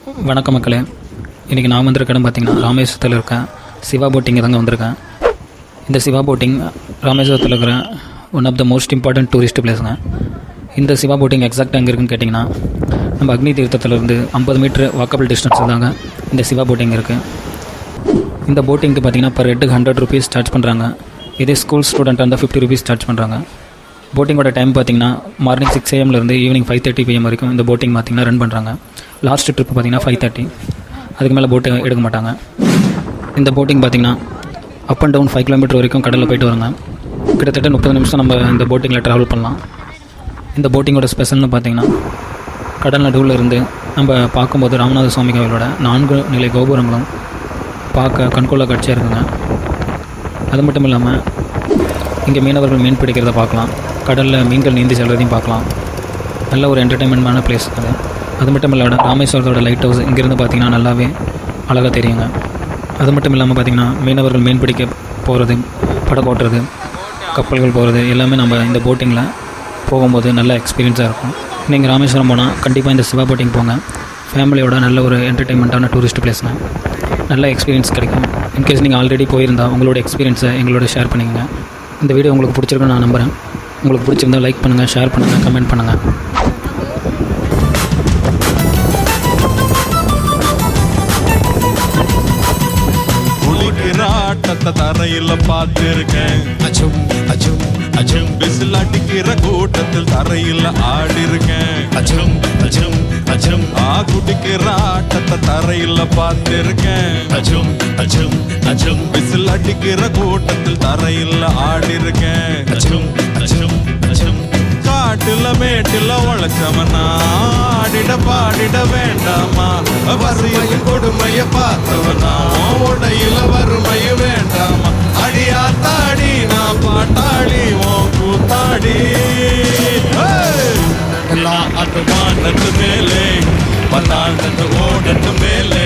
வணக்கம் மக்களே. இன்றைக்கி நான் வந்திருக்க இடம் பார்த்திங்கன்னா ராமேஸ்வரத்தில் இருக்கேன் சிவா போட்டிங் தாங்க வந்திருக்கேன். இந்த சிவா போட்டிங் ராமேஸ்வரத்தில் இருக்கிற one of the most important tourist பிளேஸுங்க. இந்த சிவா போட்டிங் எக்ஸாக்டாக எங்கே இருக்குன்னு கேட்டிங்கன்னா நம்ம அக்னி தீர்த்தத்திலேருந்து 50 மீட்டர் வாக்கபிள் டிஸ்டன்ஸ் தாங்க இந்த சிவா போட்டிங் இருக்குது. இந்த போட்டிங்க்கு பார்த்திங்கன்னா பர் ஹெட்டுக்கு 100 rupees சார்ஜ் பண்ணுறாங்க. இதே ஸ்கூல் ஸ்டூடெண்ட்டாக இருந்தால் 50 rupees சார்ஜ் பண்ணுறாங்க. போட்டிங்கோட டைம் பார்த்திங்கன்னா மார்னிங் 6 AM ஈவினிங் 5:30 PM வரைக்கும் இந்த போட்டிங் பார்த்திங்கன்னா ரன் பண்ணுறாங்க. லாஸ்ட் ட்ரிப் பார்த்திங்கன்னா 5:30. அதுக்கு மேலே போட்டு எடுக்க மாட்டாங்க. இந்த போட்டிங் பார்த்திங்கன்னா அப் அண்ட் டவுன் 5 kilometer வரைக்கும் கடலில் போய்ட்டு வருங்க. கிட்டத்தட்ட 30 நிமிஷம் நம்ம இந்த போட்டிங்கில் ட்ராவல் பண்ணலாம். இந்த போட்டிங்கோட ஸ்பெஷல்னு பார்த்திங்கன்னா கடல் நடுவில் இருந்து நம்ம பார்க்கும்போது ராமநாத சுவாமி கோவிலோட 4 நிலை கோபுரங்களும் பார்க்க கண்கொள்ளா காட்சியாக இருக்குங்க. அது மட்டும் இல்லாமல் இங்கே மீனவர்கள் மீன் பிடிக்கிறத பார்க்கலாம். கடலில் மீன்கள் நீந்தி செல்வதையும் பார்க்கலாம். நல்ல ஒரு என்டர்டெயின்மெண்ட்டான பிளேஸ் அது. அது மட்டும் இல்லாத ராமேஸ்வரத்தோட லைட் ஹவுஸ் இங்கேருந்து பார்த்திங்கன்னா நல்லாவே அழகாக தெரியுங்க. அது மட்டும் இல்லாமல் பார்த்திங்கன்னா மீனவர்கள் மீன் பிடிக்க போகிறது, படகு ஓட்டுறது, கப்பல்கள் போகிறது எல்லாமே நம்ம இந்த போட்டிங்கில் போகும்போது நல்ல எக்ஸ்பீரியன்ஸாக இருக்கும். நீங்கள் ராமேஸ்வரம் போனால் கண்டிப்பாக இந்த சிவா போட்டிங் போங்க. ஃபேமிலியோட நல்ல ஒரு என்டர்டெயின்மெண்ட்டான டூரிஸ்ட் பிளேஸ்ங்க. நல்ல எக்ஸ்பீரியன்ஸ் கிடைக்கும். இன்கேஸ் நீங்கள் ஆல்ரெடி போயிருந்தால் உங்களோட எக்ஸ்பீரியன்ஸை எங்களோட ஷேர் பண்ணிக்கோங்க. இந்த வீடியோ உங்களுக்கு பிடிச்சிருக்குன்னு நான் நம்புகிறேன். உங்களுக்கு பிடிச்சிருந்தால் லைக் பண்ணுங்கள், ஷேர் பண்ணுங்கள், கமெண்ட் பண்ணுங்கள். ஆட்டத்தை தரையில பார்த்திருக்கேன். அஜம் அஜம் அஜம் விசில் அடிக்கிற கூட்டத்தில் தரையில ஆடி இருக்கேன். அஜம் அஜம் அஜம் குடிக்கிற ஆட்டத்தை தரையில பார்த்திருக்கேன். அஜம் அஜம் அஜம் விசில் அடிக்கிற கூட்டத்தில் தரையில ஆடி இருக்கேன். அஜம் அஜம் அஜம் காட்டுல மேட்டுல உழைச்சவனா ஆடிட பாடிட வேண்டாமா? வறுமையின் கொடுமைய பார்த்தவனா உடையில வறுமைய வேண்டாமா? அடியா தாடி நான் பாட்டாளி ஓ கூத்தாடி எல்லா அது வானத்து மேலே பத்தாண்டத்து ஓடத்து மேலே